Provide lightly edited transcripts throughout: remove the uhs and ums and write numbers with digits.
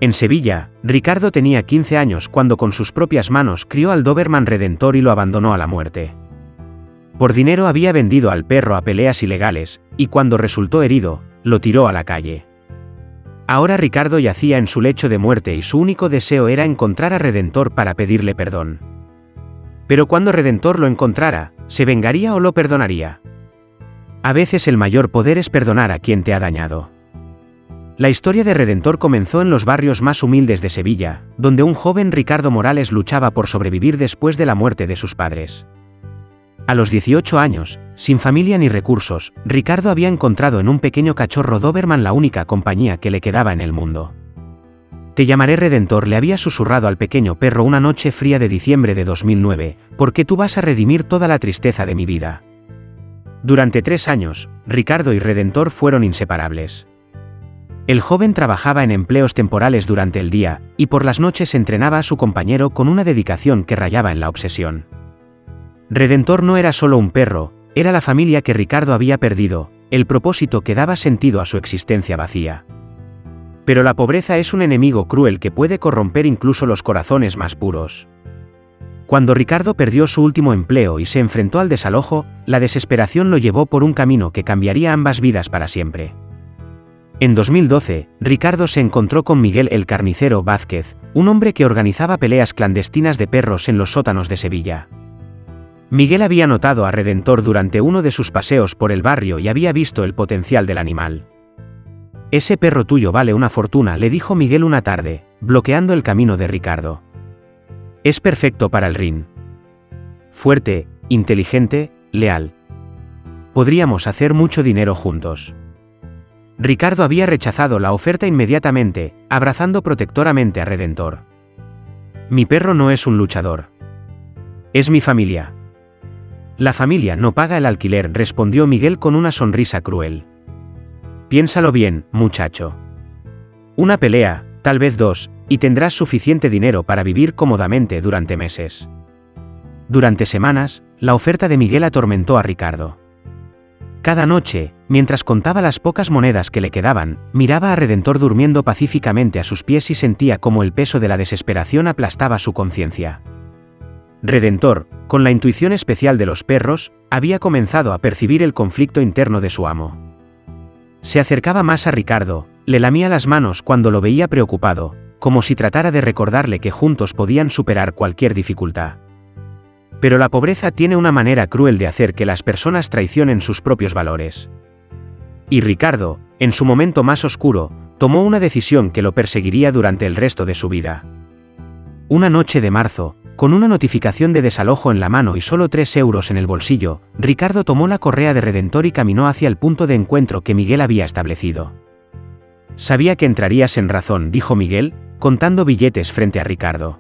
En Sevilla, Ricardo tenía 15 años cuando con sus propias manos crió al Doberman Redentor y lo abandonó a la muerte. Por dinero había vendido al perro a peleas ilegales, y cuando resultó herido, lo tiró a la calle. Ahora Ricardo yacía en su lecho de muerte y su único deseo era encontrar a Redentor para pedirle perdón. Pero cuando Redentor lo encontrara, ¿se vengaría o lo perdonaría? A veces el mayor poder es perdonar a quien te ha dañado. La historia de Redentor comenzó en los barrios más humildes de Sevilla, donde un joven Ricardo Morales luchaba por sobrevivir después de la muerte de sus padres. A los 18 años, sin familia ni recursos, Ricardo había encontrado en un pequeño cachorro Doberman la única compañía que le quedaba en el mundo. «Te llamaré Redentor», le había susurrado al pequeño perro una noche fría de diciembre de 2009, «porque tú vas a redimir toda la tristeza de mi vida». Durante 3 años, Ricardo y Redentor fueron inseparables. El joven trabajaba en empleos temporales durante el día, y por las noches entrenaba a su compañero con una dedicación que rayaba en la obsesión. Redentor no era solo un perro, era la familia que Ricardo había perdido, el propósito que daba sentido a su existencia vacía. Pero la pobreza es un enemigo cruel que puede corromper incluso los corazones más puros. Cuando Ricardo perdió su último empleo y se enfrentó al desalojo, la desesperación lo llevó por un camino que cambiaría ambas vidas para siempre. En 2012, Ricardo se encontró con Miguel el Carnicero Vázquez, un hombre que organizaba peleas clandestinas de perros en los sótanos de Sevilla. Miguel había notado a Redentor durante uno de sus paseos por el barrio y había visto el potencial del animal. «Ese perro tuyo vale una fortuna», le dijo Miguel una tarde, bloqueando el camino de Ricardo. «Es perfecto para el ring. Fuerte, inteligente, leal. Podríamos hacer mucho dinero juntos». Ricardo había rechazado la oferta inmediatamente, abrazando protectoramente a Redentor. «Mi perro no es un luchador. Es mi familia». «La familia no paga el alquiler», respondió Miguel con una sonrisa cruel. «Piénsalo bien, muchacho. Una pelea, tal vez 2, y tendrás suficiente dinero para vivir cómodamente durante meses». Durante semanas, la oferta de Miguel atormentó a Ricardo. Cada noche, mientras contaba las pocas monedas que le quedaban, miraba a Redentor durmiendo pacíficamente a sus pies y sentía cómo el peso de la desesperación aplastaba su conciencia. Redentor, con la intuición especial de los perros, había comenzado a percibir el conflicto interno de su amo. Se acercaba más a Ricardo, le lamía las manos cuando lo veía preocupado, como si tratara de recordarle que juntos podían superar cualquier dificultad. Pero la pobreza tiene una manera cruel de hacer que las personas traicionen sus propios valores. Y Ricardo, en su momento más oscuro, tomó una decisión que lo perseguiría durante el resto de su vida. Una noche de marzo, con una notificación de desalojo en la mano y solo 3 euros en el bolsillo, Ricardo tomó la correa de Redentor y caminó hacia el punto de encuentro que Miguel había establecido. «Sabía que entrarías en razón», dijo Miguel, contando billetes frente a Ricardo.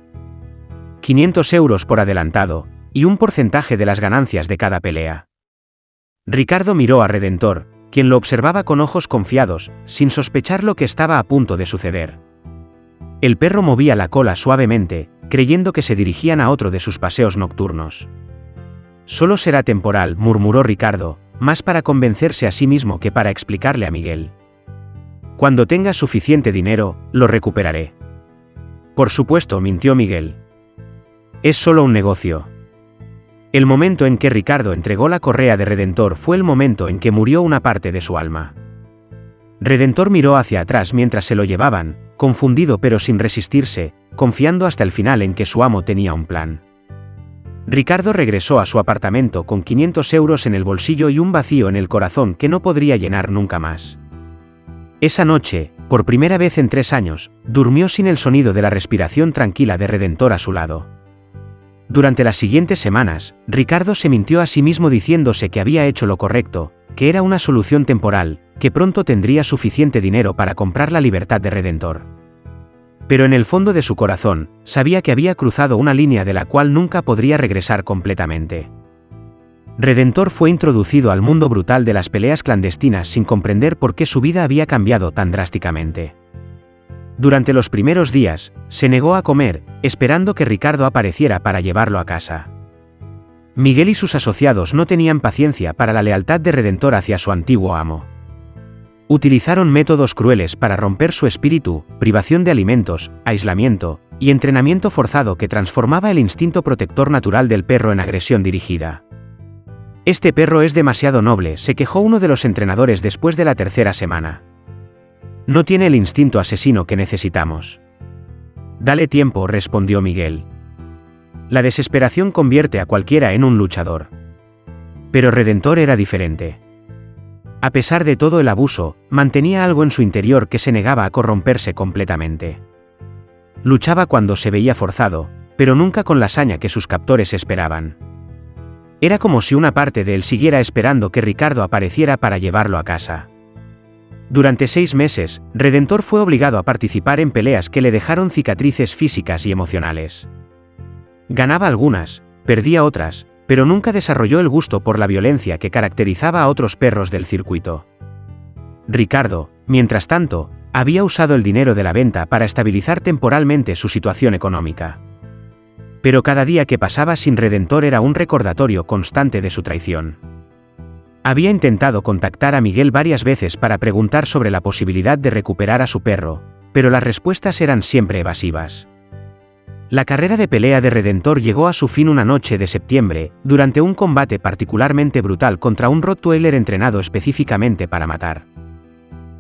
500 euros por adelantado, y un porcentaje de las ganancias de cada pelea. Ricardo miró a Redentor, quien lo observaba con ojos confiados, sin sospechar lo que estaba a punto de suceder. El perro movía la cola suavemente, creyendo que se dirigían a otro de sus paseos nocturnos. «Solo será temporal», murmuró Ricardo, más para convencerse a sí mismo que para explicarle a Miguel. «Cuando tenga suficiente dinero, lo recuperaré». «Por supuesto», mintió Miguel. «Es solo un negocio». El momento en que Ricardo entregó la correa de Redentor fue el momento en que murió una parte de su alma. Redentor miró hacia atrás mientras se lo llevaban, confundido pero sin resistirse, confiando hasta el final en que su amo tenía un plan. Ricardo regresó a su apartamento con 500 euros en el bolsillo y un vacío en el corazón que no podría llenar nunca más. Esa noche, por primera vez en 3 años, durmió sin el sonido de la respiración tranquila de Redentor a su lado. Durante las siguientes semanas, Ricardo se mintió a sí mismo diciéndose que había hecho lo correcto, que era una solución temporal, que pronto tendría suficiente dinero para comprar la libertad de Redentor. Pero en el fondo de su corazón, sabía que había cruzado una línea de la cual nunca podría regresar completamente. Redentor fue introducido al mundo brutal de las peleas clandestinas sin comprender por qué su vida había cambiado tan drásticamente. Durante los primeros días, se negó a comer, esperando que Ricardo apareciera para llevarlo a casa. Miguel y sus asociados no tenían paciencia para la lealtad de Redentor hacia su antiguo amo. Utilizaron métodos crueles para romper su espíritu, privación de alimentos, aislamiento y entrenamiento forzado que transformaba el instinto protector natural del perro en agresión dirigida. «Este perro es demasiado noble», se quejó uno de los entrenadores después de la tercera semana. «No tiene el instinto asesino que necesitamos». «Dale tiempo», respondió Miguel. La desesperación convierte a cualquiera en un luchador. Pero Redentor era diferente. A pesar de todo el abuso, mantenía algo en su interior que se negaba a corromperse completamente. Luchaba cuando se veía forzado, pero nunca con la saña que sus captores esperaban. Era como si una parte de él siguiera esperando que Ricardo apareciera para llevarlo a casa. Durante 6 meses, Redentor fue obligado a participar en peleas que le dejaron cicatrices físicas y emocionales. Ganaba algunas, perdía otras, pero nunca desarrolló el gusto por la violencia que caracterizaba a otros perros del circuito. Ricardo, mientras tanto, había usado el dinero de la venta para estabilizar temporalmente su situación económica. Pero cada día que pasaba sin Redentor era un recordatorio constante de su traición. Había intentado contactar a Miguel varias veces para preguntar sobre la posibilidad de recuperar a su perro, pero las respuestas eran siempre evasivas. La carrera de pelea de Redentor llegó a su fin una noche de septiembre, durante un combate particularmente brutal contra un Rottweiler entrenado específicamente para matar.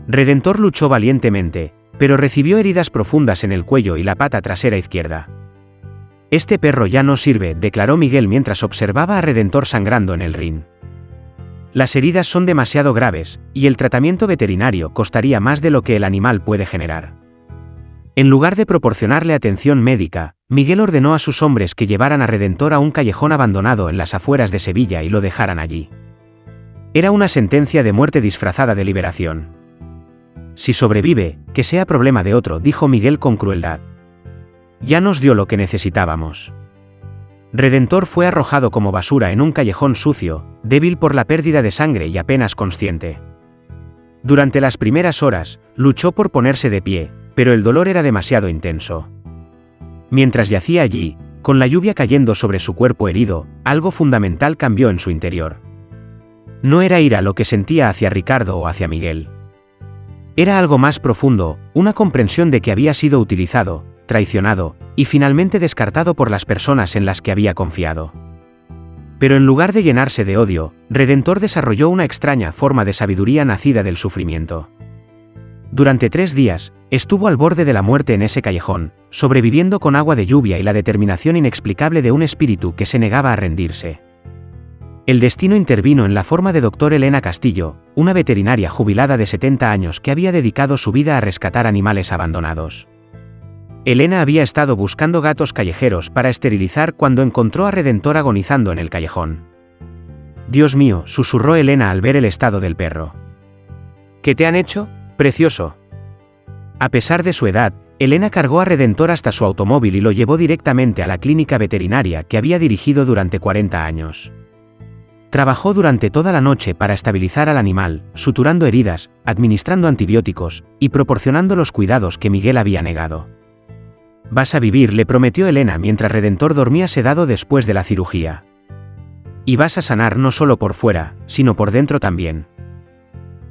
Redentor luchó valientemente, pero recibió heridas profundas en el cuello y la pata trasera izquierda. «Este perro ya no sirve», declaró Miguel mientras observaba a Redentor sangrando en el ring. «Las heridas son demasiado graves, y el tratamiento veterinario costaría más de lo que el animal puede generar». En lugar de proporcionarle atención médica, Miguel ordenó a sus hombres que llevaran a Redentor a un callejón abandonado en las afueras de Sevilla y lo dejaran allí. Era una sentencia de muerte disfrazada de liberación. «Si sobrevive, que sea problema de otro», dijo Miguel con crueldad. «Ya nos dio lo que necesitábamos». Redentor fue arrojado como basura en un callejón sucio, débil por la pérdida de sangre y apenas consciente. Durante las primeras horas, luchó por ponerse de pie, pero el dolor era demasiado intenso. Mientras yacía allí, con la lluvia cayendo sobre su cuerpo herido, algo fundamental cambió en su interior. No era ira lo que sentía hacia Ricardo o hacia Miguel. Era algo más profundo, una comprensión de que había sido utilizado, traicionado, y finalmente descartado por las personas en las que había confiado. Pero en lugar de llenarse de odio, Redentor desarrolló una extraña forma de sabiduría nacida del sufrimiento. Durante 3 días, estuvo al borde de la muerte en ese callejón, sobreviviendo con agua de lluvia y la determinación inexplicable de un espíritu que se negaba a rendirse. El destino intervino en la forma de Dr. Elena Castillo, una veterinaria jubilada de 70 años que había dedicado su vida a rescatar animales abandonados. Elena había estado buscando gatos callejeros para esterilizar cuando encontró a Redentor agonizando en el callejón. «Dios mío», susurró Elena al ver el estado del perro. «¿Qué te han hecho, precioso?». A pesar de su edad, Elena cargó a Redentor hasta su automóvil y lo llevó directamente a la clínica veterinaria que había dirigido durante 40 años. Trabajó durante toda la noche para estabilizar al animal, suturando heridas, administrando antibióticos, y proporcionando los cuidados que Miguel había negado. «Vas a vivir», le prometió Elena mientras Redentor dormía sedado después de la cirugía. «Y vas a sanar no solo por fuera, sino por dentro también».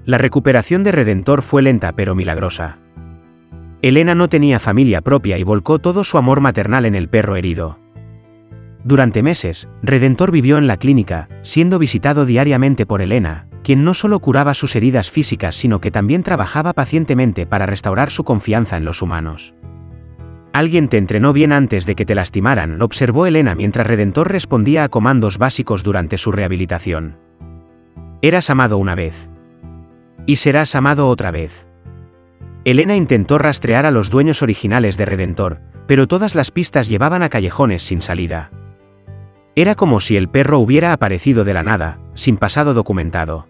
La recuperación de Redentor fue lenta pero milagrosa. Elena no tenía familia propia y volcó todo su amor maternal en el perro herido. Durante meses, Redentor vivió en la clínica, siendo visitado diariamente por Elena, quien no solo curaba sus heridas físicas sino que también trabajaba pacientemente para restaurar su confianza en los humanos. «Alguien te entrenó bien antes de que te lastimaran», observó Elena mientras Redentor respondía a comandos básicos durante su rehabilitación. «Eras amado una vez. Y serás amado otra vez». Elena intentó rastrear a los dueños originales de Redentor, pero todas las pistas llevaban a callejones sin salida. Era como si el perro hubiera aparecido de la nada, sin pasado documentado.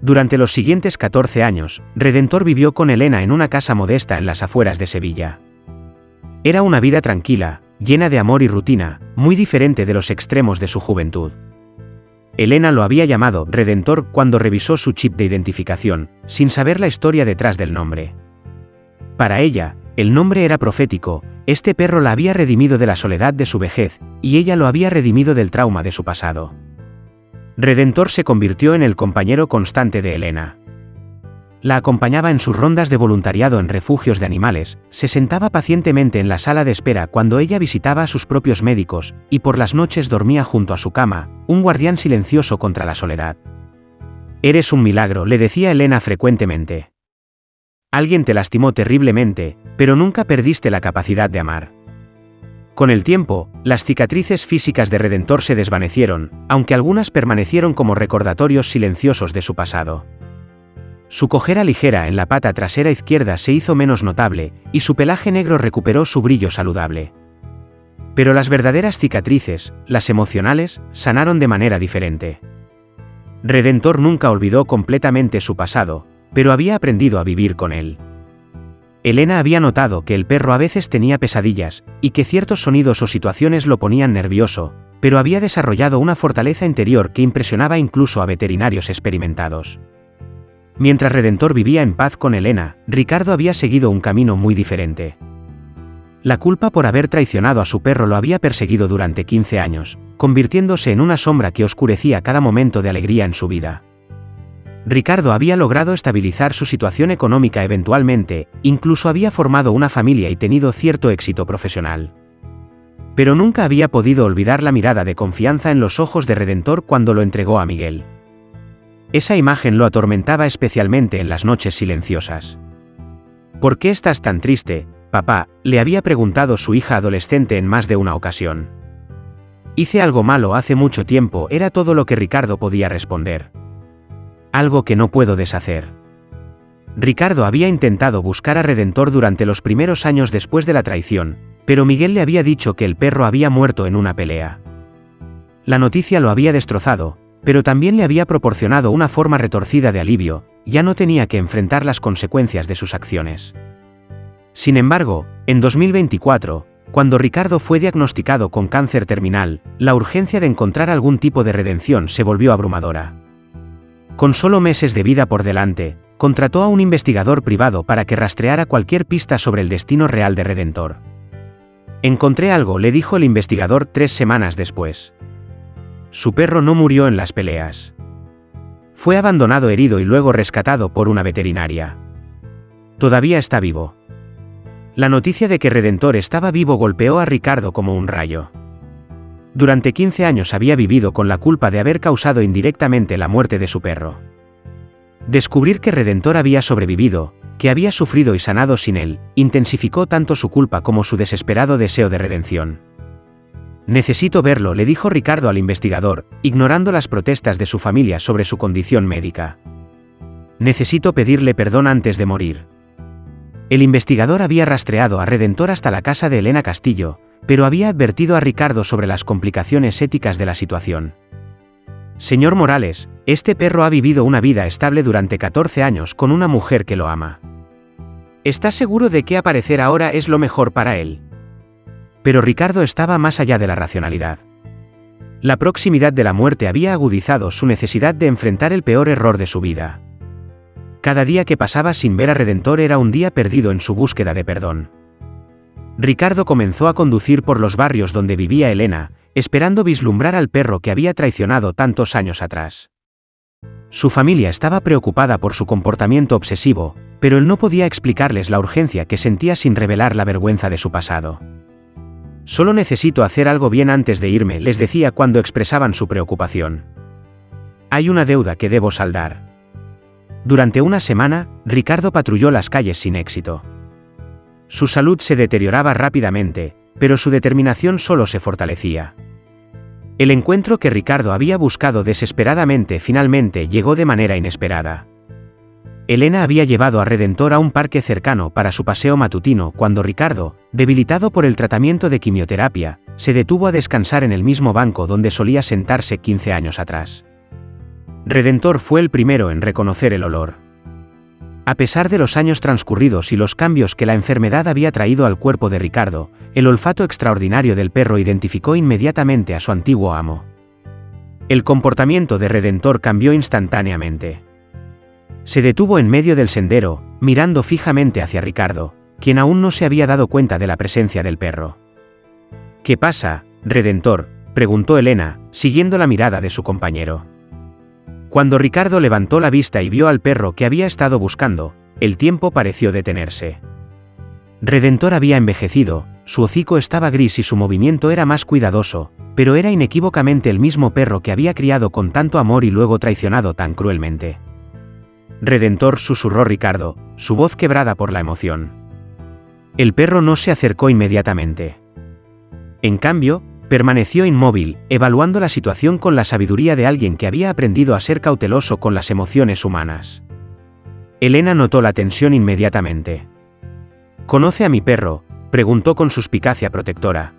Durante los siguientes 14 años, Redentor vivió con Elena en una casa modesta en las afueras de Sevilla. Era una vida tranquila, llena de amor y rutina, muy diferente de los extremos de su juventud. Elena lo había llamado Redentor cuando revisó su chip de identificación, sin saber la historia detrás del nombre. Para ella, el nombre era profético, este perro la había redimido de la soledad de su vejez, y ella lo había redimido del trauma de su pasado. Redentor se convirtió en el compañero constante de Elena. la acompañaba en sus rondas de voluntariado en refugios de animales, se sentaba pacientemente en la sala de espera cuando ella visitaba a sus propios médicos, y por las noches dormía junto a su cama, un guardián silencioso contra la soledad. «Eres un milagro», le decía Elena frecuentemente. «Alguien te lastimó terriblemente, pero nunca perdiste la capacidad de amar». Con el tiempo, las cicatrices físicas de Redentor se desvanecieron, aunque algunas permanecieron como recordatorios silenciosos de su pasado. Su cojera ligera en la pata trasera izquierda se hizo menos notable, y su pelaje negro recuperó su brillo saludable. Pero las verdaderas cicatrices, las emocionales, sanaron de manera diferente. Redentor nunca olvidó completamente su pasado, pero había aprendido a vivir con él. Elena había notado que el perro a veces tenía pesadillas, y que ciertos sonidos o situaciones lo ponían nervioso, pero había desarrollado una fortaleza interior que impresionaba incluso a veterinarios experimentados. Mientras Redentor vivía en paz con Elena, Ricardo había seguido un camino muy diferente. La culpa por haber traicionado a su perro lo había perseguido durante 15 años, convirtiéndose en una sombra que oscurecía cada momento de alegría en su vida. Ricardo había logrado estabilizar su situación económica eventualmente, incluso había formado una familia y tenido cierto éxito profesional. Pero nunca había podido olvidar la mirada de confianza en los ojos de Redentor cuando lo entregó a Miguel. Esa imagen lo atormentaba especialmente en las noches silenciosas. «¿Por qué estás tan triste, papá?», le había preguntado su hija adolescente en más de una ocasión. «Hice algo malo hace mucho tiempo», era todo lo que Ricardo podía responder. «Algo que no puedo deshacer». Ricardo había intentado buscar a Redentor durante los primeros años después de la traición, pero Miguel le había dicho que el perro había muerto en una pelea. La noticia lo había destrozado, pero también le había proporcionado una forma retorcida de alivio, ya no tenía que enfrentar las consecuencias de sus acciones. Sin embargo, en 2024, cuando Ricardo fue diagnosticado con cáncer terminal, la urgencia de encontrar algún tipo de redención se volvió abrumadora. Con solo meses de vida por delante, contrató a un investigador privado para que rastreara cualquier pista sobre el destino real de Redentor. «Encontré algo», le dijo el investigador 3 semanas después. Su perro no murió en las peleas. Fue abandonado herido y luego rescatado por una veterinaria. Todavía está vivo. La noticia de que Redentor estaba vivo golpeó a Ricardo como un rayo. Durante 15 años había vivido con la culpa de haber causado indirectamente la muerte de su perro. Descubrir que Redentor había sobrevivido, que había sufrido y sanado sin él, intensificó tanto su culpa como su desesperado deseo de redención. «Necesito verlo», le dijo Ricardo al investigador, ignorando las protestas de su familia sobre su condición médica. «Necesito pedirle perdón antes de morir». El investigador había rastreado a Redentor hasta la casa de Elena Castillo, pero había advertido a Ricardo sobre las complicaciones éticas de la situación. «Señor Morales, este perro ha vivido una vida estable durante 14 años con una mujer que lo ama. ¿Está seguro de que aparecer ahora es lo mejor para él?». Pero Ricardo estaba más allá de la racionalidad. La proximidad de la muerte había agudizado su necesidad de enfrentar el peor error de su vida. Cada día que pasaba sin ver a Redentor era un día perdido en su búsqueda de perdón. Ricardo comenzó a conducir por los barrios donde vivía Elena, esperando vislumbrar al perro que había traicionado tantos años atrás. Su familia estaba preocupada por su comportamiento obsesivo, pero él no podía explicarles la urgencia que sentía sin revelar la vergüenza de su pasado. «Solo necesito hacer algo bien antes de irme», les decía cuando expresaban su preocupación. «Hay una deuda que debo saldar». Durante una semana, Ricardo patrulló las calles sin éxito. Su salud se deterioraba rápidamente, pero su determinación solo se fortalecía. El encuentro que Ricardo había buscado desesperadamente finalmente llegó de manera inesperada. Elena había llevado a Redentor a un parque cercano para su paseo matutino cuando Ricardo, debilitado por el tratamiento de quimioterapia, se detuvo a descansar en el mismo banco donde solía sentarse 15 años atrás. Redentor fue el primero en reconocer el olor. A pesar de los años transcurridos y los cambios que la enfermedad había traído al cuerpo de Ricardo, el olfato extraordinario del perro identificó inmediatamente a su antiguo amo. El comportamiento de Redentor cambió instantáneamente. Se detuvo en medio del sendero, mirando fijamente hacia Ricardo, quien aún no se había dado cuenta de la presencia del perro. «¿Qué pasa, Redentor?», preguntó Elena, siguiendo la mirada de su compañero. Cuando Ricardo levantó la vista y vio al perro que había estado buscando, el tiempo pareció detenerse. Redentor había envejecido, su hocico estaba gris y su movimiento era más cuidadoso, pero era inequívocamente el mismo perro que había criado con tanto amor y luego traicionado tan cruelmente. Redentor, susurró Ricardo, su voz quebrada por la emoción. El perro no se acercó inmediatamente. En cambio, permaneció inmóvil, evaluando la situación con la sabiduría de alguien que había aprendido a ser cauteloso con las emociones humanas. Elena notó la tensión inmediatamente. ¿Conoce a mi perro?, preguntó con suspicacia protectora.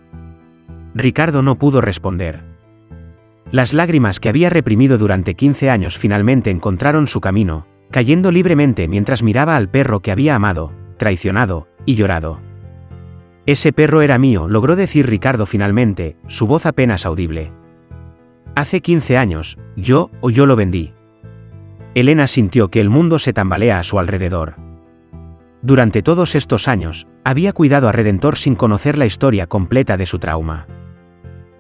Ricardo no pudo responder. Las lágrimas que había reprimido durante 15 años finalmente encontraron su camino, cayendo libremente mientras miraba al perro que había amado, traicionado y llorado. Ese perro era mío, logró decir Ricardo finalmente, su voz apenas audible. Hace 15 años, yo lo vendí. Elena sintió que el mundo se tambalea a su alrededor. Durante todos estos años, había cuidado a Redentor sin conocer la historia completa de su trauma.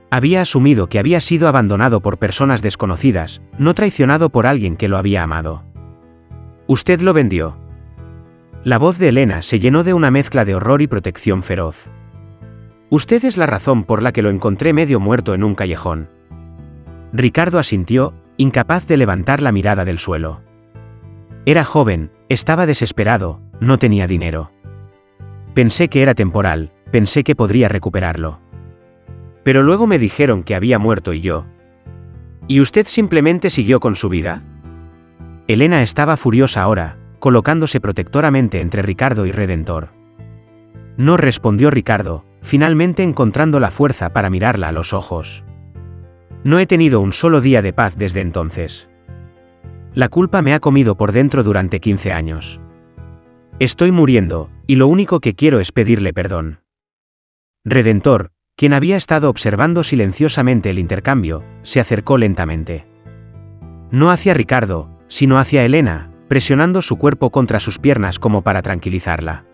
Había asumido que había sido abandonado por personas desconocidas, no traicionado por alguien que lo había amado. Usted lo vendió. La voz de Elena se llenó de una mezcla de horror y protección feroz. Usted es la razón por la que lo encontré medio muerto en un callejón. Ricardo asintió, incapaz de levantar la mirada del suelo. Era joven, estaba desesperado, no tenía dinero. Pensé que era temporal, pensé que podría recuperarlo. Pero luego me dijeron que había muerto y yo. ¿Y usted simplemente siguió con su vida? Elena estaba furiosa ahora, colocándose protectoramente entre Ricardo y Redentor. No respondió Ricardo, finalmente encontrando la fuerza para mirarla a los ojos. No he tenido un solo día de paz desde entonces. La culpa me ha comido por dentro durante 15 años. Estoy muriendo, y lo único que quiero es pedirle perdón. Redentor, quien había estado observando silenciosamente el intercambio, se acercó lentamente. No hacia Ricardo, sino hacia Elena, presionando su cuerpo contra sus piernas como para tranquilizarla.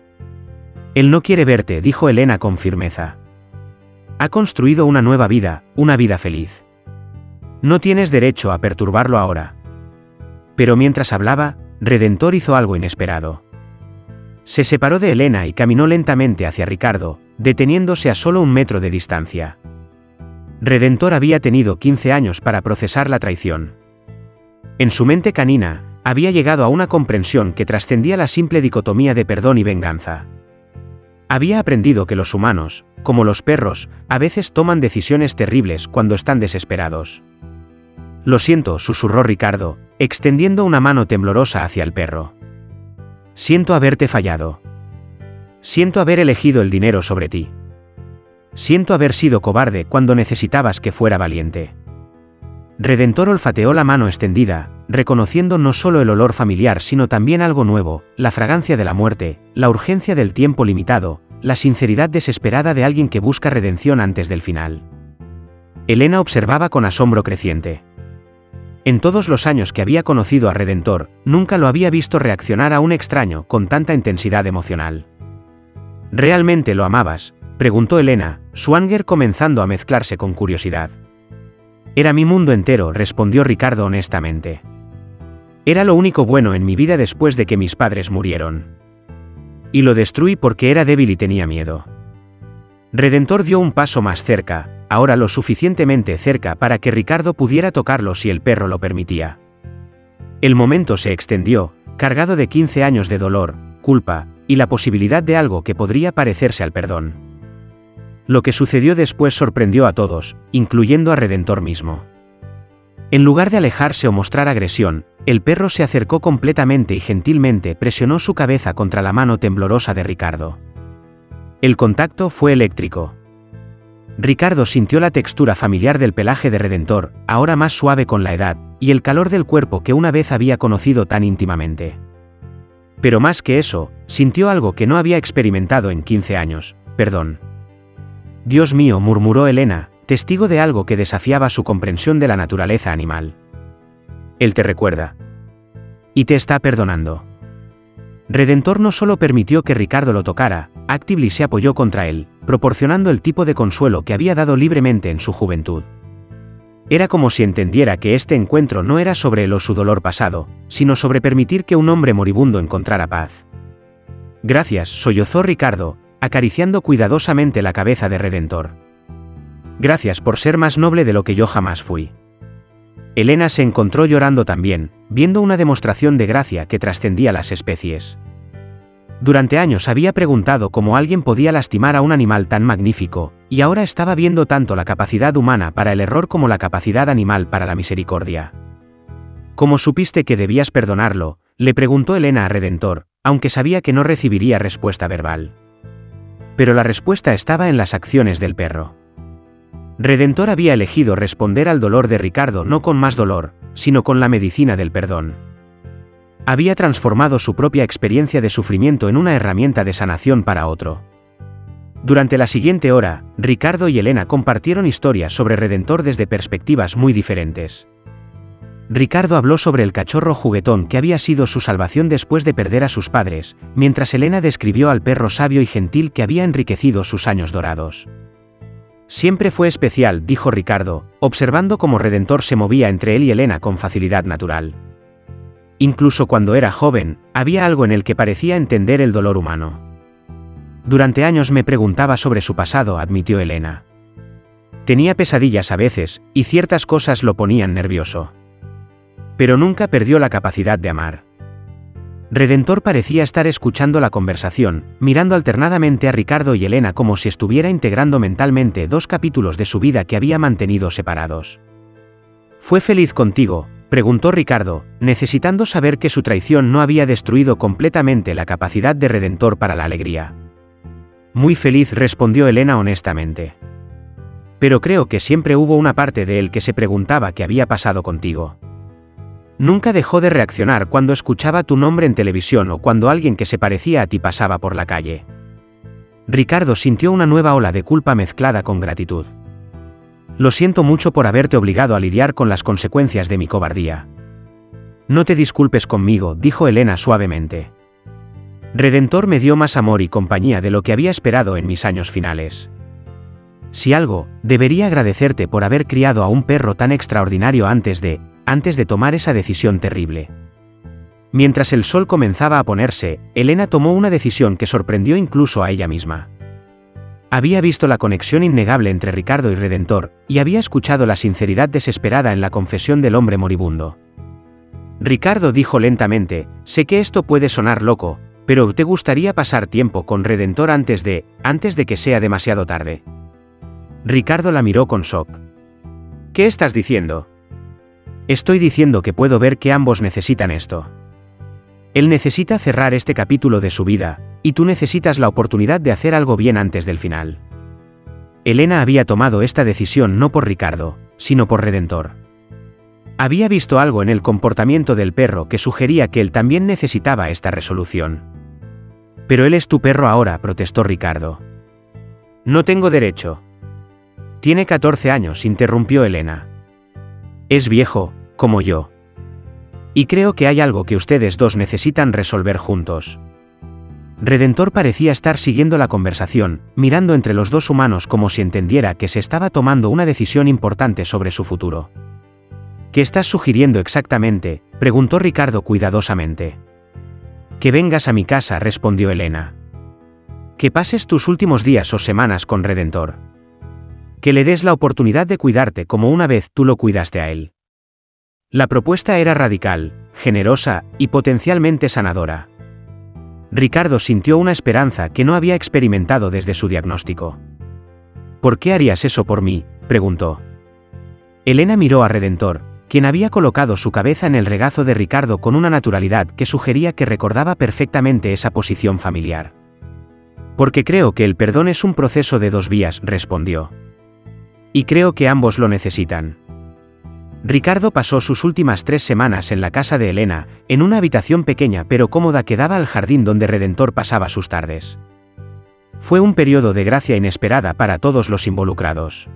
Él no quiere verte, dijo Elena con firmeza. Ha construido una nueva vida, una vida feliz. No tienes derecho a perturbarlo ahora. Pero mientras hablaba, Redentor hizo algo inesperado. Se separó de Elena y caminó lentamente hacia Ricardo, deteniéndose a solo 1 metro de distancia. Redentor había tenido 15 años para procesar la traición. En su mente canina, había llegado a una comprensión que trascendía la simple dicotomía de perdón y venganza. Había aprendido que los humanos, como los perros, a veces toman decisiones terribles cuando están desesperados. Lo siento, susurró Ricardo, extendiendo una mano temblorosa hacia el perro. Siento haberte fallado. Siento haber elegido el dinero sobre ti. Siento haber sido cobarde cuando necesitabas que fuera valiente. Redentor olfateó la mano extendida, reconociendo no solo el olor familiar sino también algo nuevo, la fragancia de la muerte, la urgencia del tiempo limitado, la sinceridad desesperada de alguien que busca redención antes del final. Elena observaba con asombro creciente. En todos los años que había conocido a Redentor, nunca lo había visto reaccionar a un extraño con tanta intensidad emocional. ¿Realmente lo amabas?, preguntó Elena, su anger comenzando a mezclarse con curiosidad. Era mi mundo entero, respondió Ricardo honestamente. Era lo único bueno en mi vida después de que mis padres murieron. Y lo destruí porque era débil y tenía miedo. Redentor dio un paso más cerca, ahora lo suficientemente cerca para que Ricardo pudiera tocarlo si el perro lo permitía. El momento se extendió, cargado de 15 años de dolor, culpa, y la posibilidad de algo que podría parecerse al perdón. Lo que sucedió después sorprendió a todos, incluyendo a Redentor mismo. En lugar de alejarse o mostrar agresión, el perro se acercó completamente y gentilmente presionó su cabeza contra la mano temblorosa de Ricardo. El contacto fue eléctrico. Ricardo sintió la textura familiar del pelaje de Redentor, ahora más suave con la edad, y el calor del cuerpo que una vez había conocido tan íntimamente. Pero más que eso, sintió algo que no había experimentado en 15 años, perdón. Dios mío, murmuró Elena, testigo de algo que desafiaba su comprensión de la naturaleza animal. Él te recuerda. Y te está perdonando. Redentor no solo permitió que Ricardo lo tocara, Actively se apoyó contra él, proporcionando el tipo de consuelo que había dado libremente en su juventud. Era como si entendiera que este encuentro no era sobre él o su dolor pasado, sino sobre permitir que un hombre moribundo encontrara paz. Gracias, sollozó Ricardo, acariciando cuidadosamente la cabeza de Redentor. Gracias por ser más noble de lo que yo jamás fui. Elena se encontró llorando también, viendo una demostración de gracia que trascendía las especies. Durante años había preguntado cómo alguien podía lastimar a un animal tan magnífico, y ahora estaba viendo tanto la capacidad humana para el error como la capacidad animal para la misericordia. ¿Cómo supiste que debías perdonarlo?, le preguntó Elena a Redentor, aunque sabía que no recibiría respuesta verbal. Pero la respuesta estaba en las acciones del perro. Redentor había elegido responder al dolor de Ricardo no con más dolor, sino con la medicina del perdón. Había transformado su propia experiencia de sufrimiento en una herramienta de sanación para otro. Durante la siguiente hora, Ricardo y Elena compartieron historias sobre Redentor desde perspectivas muy diferentes. Ricardo habló sobre el cachorro juguetón que había sido su salvación después de perder a sus padres, mientras Elena describió al perro sabio y gentil que había enriquecido sus años dorados. Siempre fue especial, dijo Ricardo, observando cómo Redentor se movía entre él y Elena con facilidad natural. Incluso cuando era joven, había algo en él que parecía entender el dolor humano. Durante años me preguntaba sobre su pasado, admitió Elena. Tenía pesadillas a veces, y ciertas cosas lo ponían nervioso. Pero nunca perdió la capacidad de amar. Redentor parecía estar escuchando la conversación, mirando alternadamente a Ricardo y Elena como si estuviera integrando mentalmente dos capítulos de su vida que había mantenido separados. ¿Fue feliz contigo?, preguntó Ricardo, necesitando saber que su traición no había destruido completamente la capacidad de Redentor para la alegría. Muy feliz, respondió Elena honestamente. Pero creo que siempre hubo una parte de él que se preguntaba qué había pasado contigo. Nunca dejó de reaccionar cuando escuchaba tu nombre en televisión o cuando alguien que se parecía a ti pasaba por la calle. Ricardo sintió una nueva ola de culpa mezclada con gratitud. Lo siento mucho por haberte obligado a lidiar con las consecuencias de mi cobardía. No te disculpes conmigo, dijo Elena suavemente. Redentor me dio más amor y compañía de lo que había esperado en mis años finales. Si algo, debería agradecerte por haber criado a un perro tan extraordinario antes de tomar esa decisión terrible. Mientras el sol comenzaba a ponerse, Elena tomó una decisión que sorprendió incluso a ella misma. Había visto la conexión innegable entre Ricardo y Redentor, y había escuchado la sinceridad desesperada en la confesión del hombre moribundo. Ricardo dijo lentamente, sé que esto puede sonar loco, pero ¿te gustaría pasar tiempo con Redentor antes de que sea demasiado tarde? Ricardo la miró con shock. ¿Qué estás diciendo? Estoy diciendo que puedo ver que ambos necesitan esto. Él necesita cerrar este capítulo de su vida, y tú necesitas la oportunidad de hacer algo bien antes del final. Elena había tomado esta decisión no por Ricardo, sino por Redentor. Había visto algo en el comportamiento del perro que sugería que él también necesitaba esta resolución. Pero él es tu perro ahora, protestó Ricardo. No tengo derecho. Tiene 14 años, interrumpió Elena. Es viejo, como yo. Y creo que hay algo que ustedes dos necesitan resolver juntos. Redentor parecía estar siguiendo la conversación, mirando entre los dos humanos como si entendiera que se estaba tomando una decisión importante sobre su futuro. ¿Qué estás sugiriendo exactamente?, preguntó Ricardo cuidadosamente. Que vengas a mi casa, respondió Elena. Que pases tus últimos días o semanas con Redentor. Que le des la oportunidad de cuidarte como una vez tú lo cuidaste a él. La propuesta era radical, generosa y potencialmente sanadora. Ricardo sintió una esperanza que no había experimentado desde su diagnóstico. ¿Por qué harías eso por mí?, preguntó. Elena miró a Redentor, quien había colocado su cabeza en el regazo de Ricardo con una naturalidad que sugería que recordaba perfectamente esa posición familiar. Porque creo que el perdón es un proceso de dos vías, respondió. Y creo que ambos lo necesitan. Ricardo pasó sus últimas 3 semanas en la casa de Elena, en una habitación pequeña pero cómoda que daba al jardín donde Redentor pasaba sus tardes. Fue un periodo de gracia inesperada para todos los involucrados.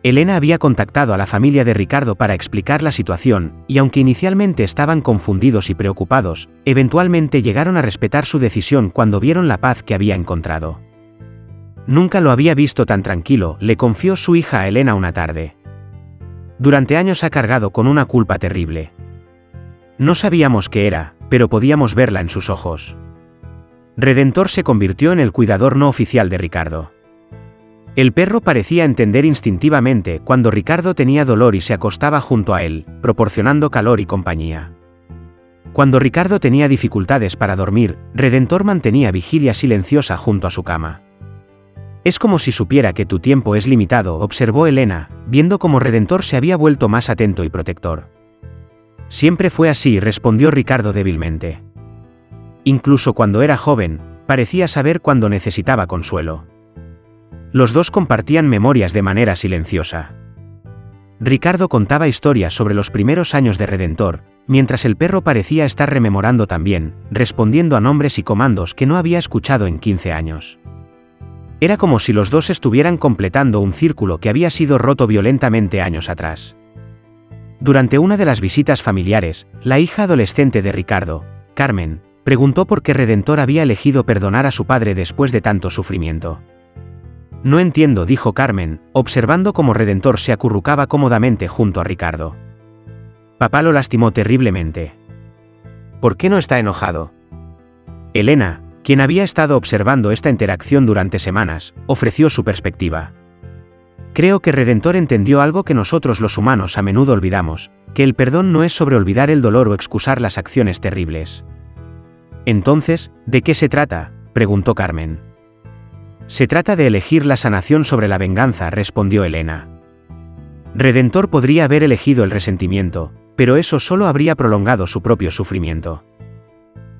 Elena había contactado a la familia de Ricardo para explicar la situación, y aunque inicialmente estaban confundidos y preocupados, eventualmente llegaron a respetar su decisión cuando vieron la paz que había encontrado. Nunca lo había visto tan tranquilo, le confió su hija a Elena una tarde. Durante años ha cargado con una culpa terrible. No sabíamos qué era, pero podíamos verla en sus ojos. Redentor se convirtió en el cuidador no oficial de Ricardo. El perro parecía entender instintivamente cuando Ricardo tenía dolor y se acostaba junto a él, proporcionando calor y compañía. Cuando Ricardo tenía dificultades para dormir, Redentor mantenía vigilia silenciosa junto a su cama. Es como si supiera que tu tiempo es limitado, observó Elena, viendo cómo Redentor se había vuelto más atento y protector. Siempre fue así, respondió Ricardo débilmente. Incluso cuando era joven, parecía saber cuándo necesitaba consuelo. Los dos compartían memorias de manera silenciosa. Ricardo contaba historias sobre los primeros años de Redentor, mientras el perro parecía estar rememorando también, respondiendo a nombres y comandos que no había escuchado en 15 años. Era como si los dos estuvieran completando un círculo que había sido roto violentamente años atrás. Durante una de las visitas familiares, la hija adolescente de Ricardo, Carmen, preguntó por qué Redentor había elegido perdonar a su padre después de tanto sufrimiento. No entiendo, dijo Carmen, observando cómo Redentor se acurrucaba cómodamente junto a Ricardo. Papá lo lastimó terriblemente. ¿Por qué no está enojado? Elena, quien había estado observando esta interacción durante semanas, ofreció su perspectiva. Creo que Redentor entendió algo que nosotros los humanos a menudo olvidamos, que el perdón no es sobre olvidar el dolor o excusar las acciones terribles. Entonces, ¿de qué se trata?, preguntó Carmen. Se trata de elegir la sanación sobre la venganza, respondió Elena. Redentor podría haber elegido el resentimiento, pero eso solo habría prolongado su propio sufrimiento.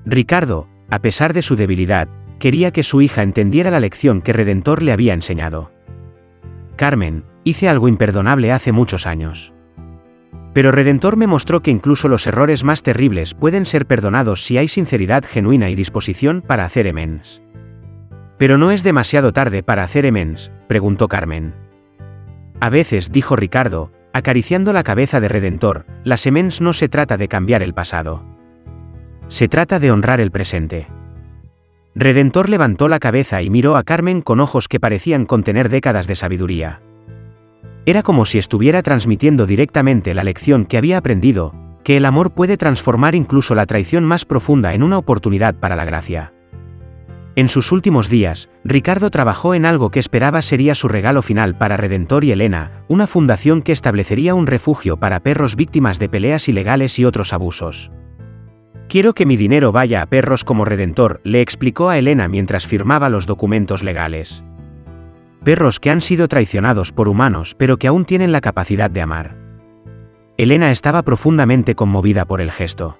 Ricardo, a pesar de su debilidad, quería que su hija entendiera la lección que Redentor le había enseñado. Carmen, hice algo imperdonable hace muchos años. Pero Redentor me mostró que incluso los errores más terribles pueden ser perdonados si hay sinceridad genuina y disposición para hacer amends. ¿Pero no es demasiado tarde para hacer amends?, preguntó Carmen. A veces, dijo Ricardo, acariciando la cabeza de Redentor, las amends no se trata de cambiar el pasado. Se trata de honrar el presente. Redentor levantó la cabeza y miró a Carmen con ojos que parecían contener décadas de sabiduría. Era como si estuviera transmitiendo directamente la lección que había aprendido, que el amor puede transformar incluso la traición más profunda en una oportunidad para la gracia. En sus últimos días, Ricardo trabajó en algo que esperaba sería su regalo final para Redentor y Elena, una fundación que establecería un refugio para perros víctimas de peleas ilegales y otros abusos. Quiero que mi dinero vaya a perros como Redentor, le explicó a Elena mientras firmaba los documentos legales. Perros que han sido traicionados por humanos pero que aún tienen la capacidad de amar. Elena estaba profundamente conmovida por el gesto.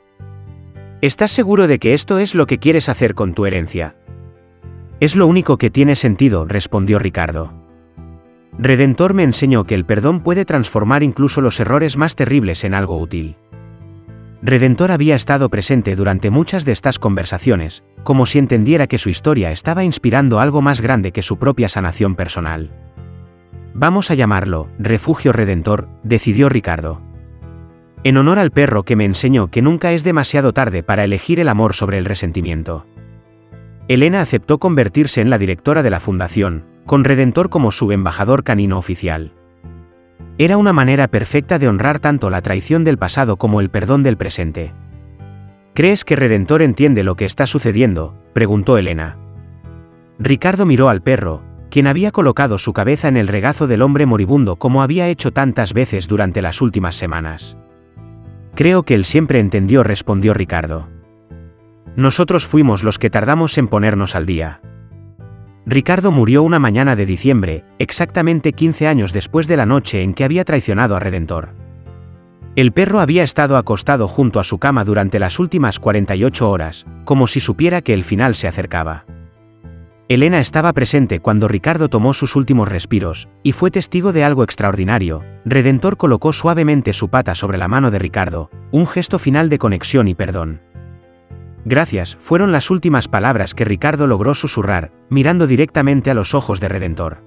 ¿Estás seguro de que esto es lo que quieres hacer con tu herencia? Es lo único que tiene sentido, respondió Ricardo. Redentor me enseñó que el perdón puede transformar incluso los errores más terribles en algo útil. Redentor había estado presente durante muchas de estas conversaciones, como si entendiera que su historia estaba inspirando algo más grande que su propia sanación personal. Vamos a llamarlo Refugio Redentor, decidió Ricardo. En honor al perro que me enseñó que nunca es demasiado tarde para elegir el amor sobre el resentimiento. Elena aceptó convertirse en la directora de la fundación, con Redentor como su embajador canino oficial. Era una manera perfecta de honrar tanto la traición del pasado como el perdón del presente. ¿Crees que Redentor entiende lo que está sucediendo?, preguntó Elena. Ricardo miró al perro, quien había colocado su cabeza en el regazo del hombre moribundo como había hecho tantas veces durante las últimas semanas. Creo que él siempre entendió, respondió Ricardo. Nosotros fuimos los que tardamos en ponernos al día. Ricardo murió una mañana de diciembre, exactamente 15 años después de la noche en que había traicionado a Redentor. El perro había estado acostado junto a su cama durante las últimas 48 horas, como si supiera que el final se acercaba. Elena estaba presente cuando Ricardo tomó sus últimos respiros, y fue testigo de algo extraordinario. Redentor colocó suavemente su pata sobre la mano de Ricardo, un gesto final de conexión y perdón. Gracias, fueron las últimas palabras que Ricardo logró susurrar, mirando directamente a los ojos de Redentor.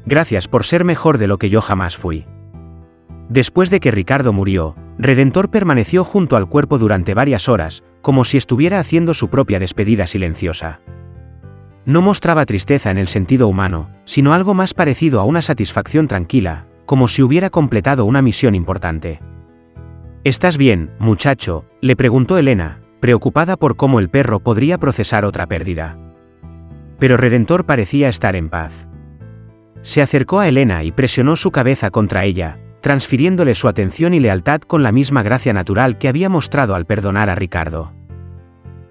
Gracias por ser mejor de lo que yo jamás fui. Después de que Ricardo murió, Redentor permaneció junto al cuerpo durante varias horas, como si estuviera haciendo su propia despedida silenciosa. No mostraba tristeza en el sentido humano, sino algo más parecido a una satisfacción tranquila, como si hubiera completado una misión importante. ¿Estás bien, muchacho?, le preguntó Elena, preocupada por cómo el perro podría procesar otra pérdida. Pero Redentor parecía estar en paz. Se acercó a Elena y presionó su cabeza contra ella, transfiriéndole su atención y lealtad con la misma gracia natural que había mostrado al perdonar a Ricardo.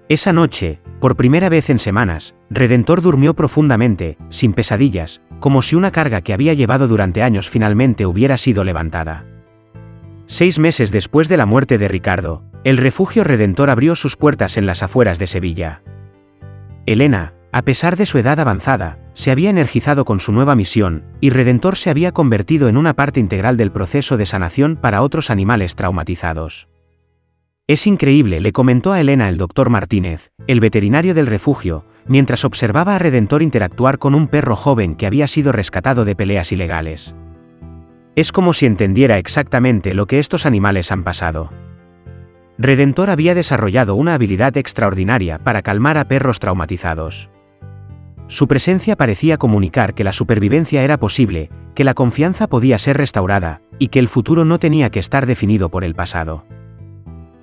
Esa noche, por primera vez en semanas, Redentor durmió profundamente, sin pesadillas, como si una carga que había llevado durante años finalmente hubiera sido levantada. 6 meses después de la muerte de Ricardo, el refugio Redentor abrió sus puertas en las afueras de Sevilla. Elena, a pesar de su edad avanzada, se había energizado con su nueva misión, y Redentor se había convertido en una parte integral del proceso de sanación para otros animales traumatizados. Es increíble, le comentó a Elena el doctor Martínez, el veterinario del refugio, mientras observaba a Redentor interactuar con un perro joven que había sido rescatado de peleas ilegales. Es como si entendiera exactamente lo que estos animales han pasado. Redentor había desarrollado una habilidad extraordinaria para calmar a perros traumatizados. Su presencia parecía comunicar que la supervivencia era posible, que la confianza podía ser restaurada, y que el futuro no tenía que estar definido por el pasado.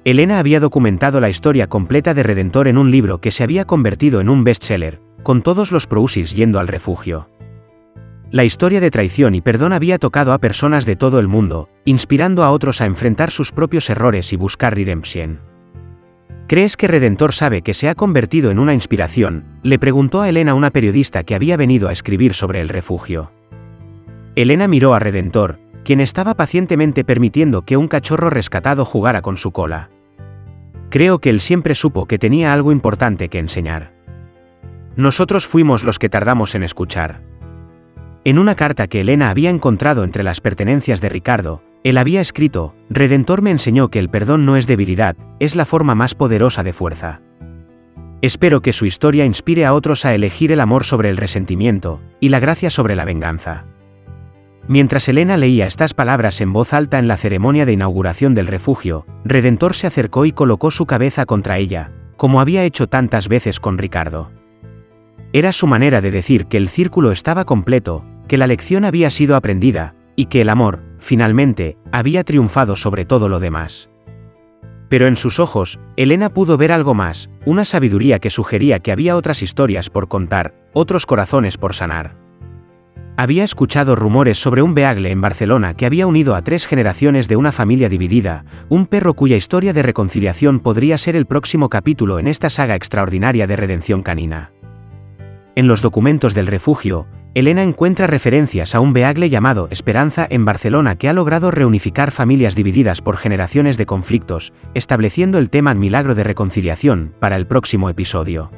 Elena había documentado la historia completa de Redentor en un libro que se había convertido en un bestseller, con todos los prousis yendo al refugio. La historia de traición y perdón había tocado a personas de todo el mundo, inspirando a otros a enfrentar sus propios errores y buscar redemption. ¿Crees que Redentor sabe que se ha convertido en una inspiración?, le preguntó a Elena una periodista que había venido a escribir sobre el refugio. Elena miró a Redentor, quien estaba pacientemente permitiendo que un cachorro rescatado jugara con su cola. Creo que él siempre supo que tenía algo importante que enseñar. Nosotros fuimos los que tardamos en escuchar. En una carta que Elena había encontrado entre las pertenencias de Ricardo, él había escrito: Redentor me enseñó que el perdón no es debilidad, es la forma más poderosa de fuerza. Espero que su historia inspire a otros a elegir el amor sobre el resentimiento, y la gracia sobre la venganza. Mientras Elena leía estas palabras en voz alta en la ceremonia de inauguración del refugio, Redentor se acercó y colocó su cabeza contra ella, como había hecho tantas veces con Ricardo. Era su manera de decir que el círculo estaba completo, que la lección había sido aprendida, y que el amor, finalmente, había triunfado sobre todo lo demás. Pero en sus ojos, Elena pudo ver algo más, una sabiduría que sugería que había otras historias por contar, otros corazones por sanar. Había escuchado rumores sobre un beagle en Barcelona que había unido a 3 generaciones de una familia dividida, un perro cuya historia de reconciliación podría ser el próximo capítulo en esta saga extraordinaria de redención canina. En los documentos del refugio, Elena encuentra referencias a un beagle llamado Esperanza en Barcelona que ha logrado reunificar familias divididas por generaciones de conflictos, estableciendo el tema milagro de reconciliación para el próximo episodio.